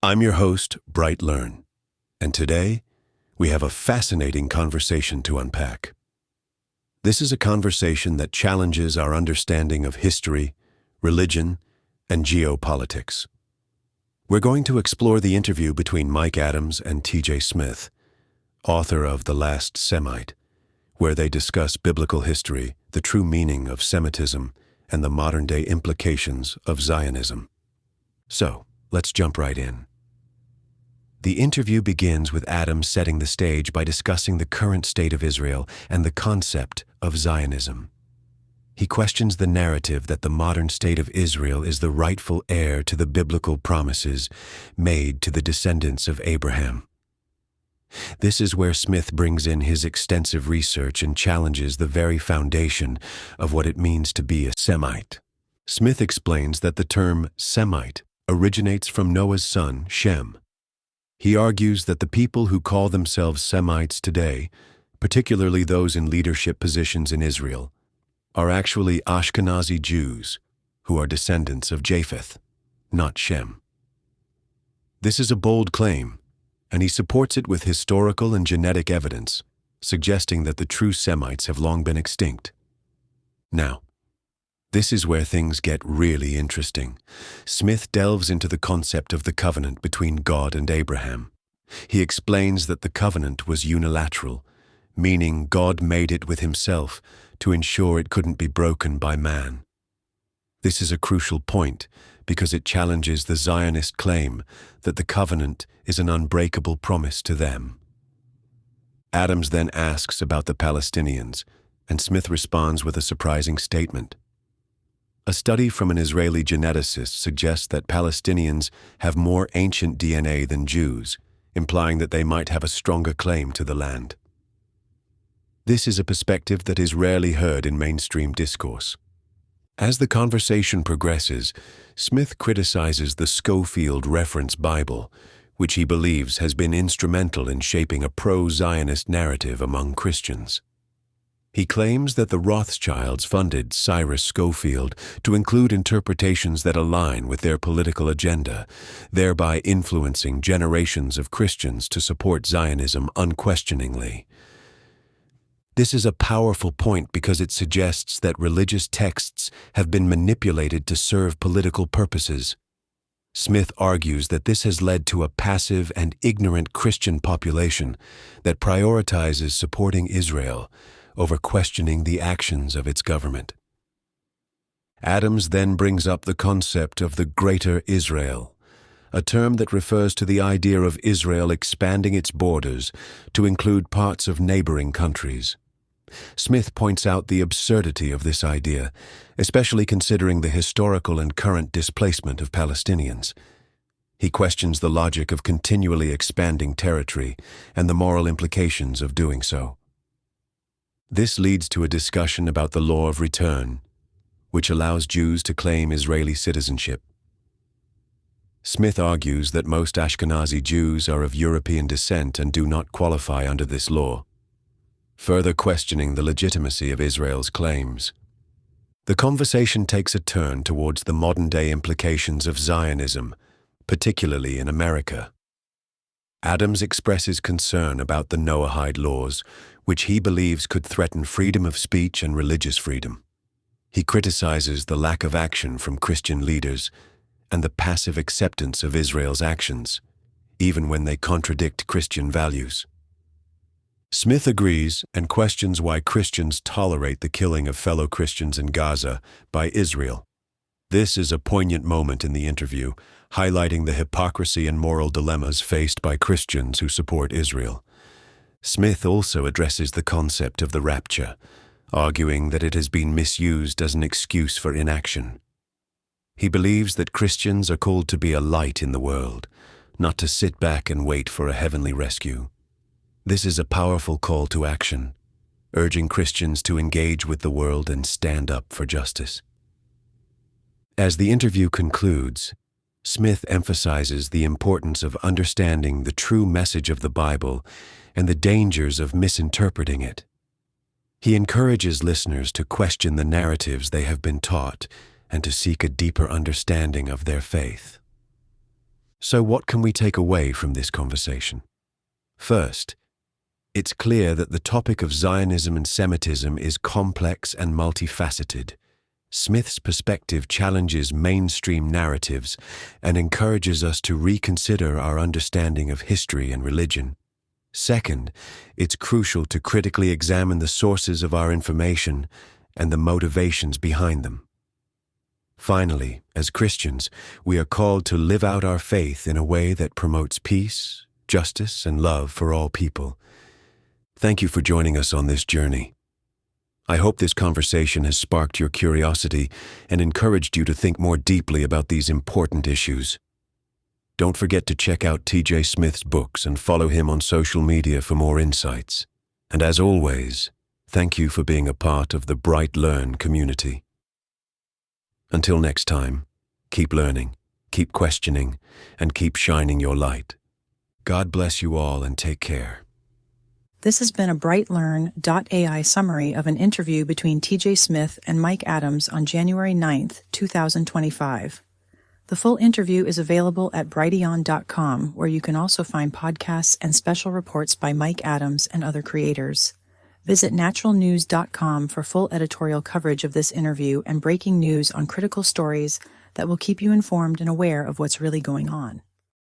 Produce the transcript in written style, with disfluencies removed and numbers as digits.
I'm your host, BrightLearn, and today we have a fascinating conversation to unpack. This is a conversation that challenges our understanding of history, religion, and geopolitics. We're going to explore the interview between Mike Adams and T.J. Smith, author of The Last Semite, where they discuss biblical history, the true meaning of Semitism, and the modern-day implications of Zionism. So, let's jump right in. The interview begins with Adams setting the stage by discussing the current state of Israel and the concept of Zionism. He questions the narrative that the modern state of Israel is the rightful heir to the biblical promises made to the descendants of Abraham. This is where Smith brings in his extensive research and challenges the very foundation of what it means to be a Semite. Smith explains that the term Semite originates from Noah's son, Shem. He argues that the people who call themselves Semites today, particularly those in leadership positions in Israel, are actually Ashkenazi Jews who are descendants of Japheth, not Shem. This is a bold claim, and he supports it with historical and genetic evidence, suggesting that the true Semites have long been extinct. Now, this is where things get really interesting. Smith delves into the concept of the covenant between God and Abraham. He explains that the covenant was unilateral, meaning God made it with himself to ensure it couldn't be broken by man. This is a crucial point because it challenges the Zionist claim that the covenant is an unbreakable promise to them. Adams then asks about the Palestinians, and Smith responds with a surprising statement. A study from an Israeli geneticist suggests that Palestinians have more ancient DNA than Jews, implying that they might have a stronger claim to the land. This is a perspective that is rarely heard in mainstream discourse. As the conversation progresses, Smith criticizes the Schofield Reference Bible, which he believes has been instrumental in shaping a pro-Zionist narrative among Christians. He claims that the Rothschilds funded Cyrus Schofield to include interpretations that align with their political agenda, thereby influencing generations of Christians to support Zionism unquestioningly. This is a powerful point because it suggests that religious texts have been manipulated to serve political purposes. Smith argues that this has led to a passive and ignorant Christian population that prioritizes supporting Israel over questioning the actions of its government. Adams then brings up the concept of the Greater Israel, a term that refers to the idea of Israel expanding its borders to include parts of neighboring countries. Smith points out the absurdity of this idea, especially considering the historical and current displacement of Palestinians. He questions the logic of continually expanding territory and the moral implications of doing so. This leads to a discussion about the law of return, which allows Jews to claim Israeli citizenship. Smith argues that most Ashkenazi Jews are of European descent and do not qualify under this law, further questioning the legitimacy of Israel's claims. The conversation takes a turn towards the modern-day implications of Zionism, particularly in America. Adams expresses concern about the Noahide laws, which he believes could threaten freedom of speech and religious freedom. He criticizes the lack of action from Christian leaders and the passive acceptance of Israel's actions, even when they contradict Christian values. Smith agrees and questions why Christians tolerate the killing of fellow Christians in Gaza by Israel. This is a poignant moment in the interview, highlighting the hypocrisy and moral dilemmas faced by Christians who support Israel. Smith also addresses the concept of the rapture, arguing that it has been misused as an excuse for inaction. He believes that Christians are called to be a light in the world, not to sit back and wait for a heavenly rescue. This is a powerful call to action, urging Christians to engage with the world and stand up for justice. As the interview concludes, Smith emphasizes the importance of understanding the true message of the Bible and the dangers of misinterpreting it. He encourages listeners to question the narratives they have been taught and to seek a deeper understanding of their faith. So what can we take away from this conversation? First, it's clear that the topic of Zionism and Semitism is complex and multifaceted. Smith's perspective challenges mainstream narratives and encourages us to reconsider our understanding of history and religion. Second, it's crucial to critically examine the sources of our information and the motivations behind them. Finally, as Christians, we are called to live out our faith in a way that promotes peace, justice, and love for all people. Thank you for joining us on this journey. I hope this conversation has sparked your curiosity and encouraged you to think more deeply about these important issues. Don't forget to check out T.J. Smith's books and follow him on social media for more insights. And as always, thank you for being a part of the BrightLearn community. Until next time, keep learning, keep questioning, and keep shining your light. God bless you all and take care. This has been a BrightLearn.ai summary of an interview between T.J. Smith and Mike Adams on January 9th, 2025. The full interview is available at brighteon.com, where you can also find podcasts and special reports by Mike Adams and other creators. Visit naturalnews.com for full editorial coverage of this interview and breaking news on critical stories that will keep you informed and aware of what's really going on.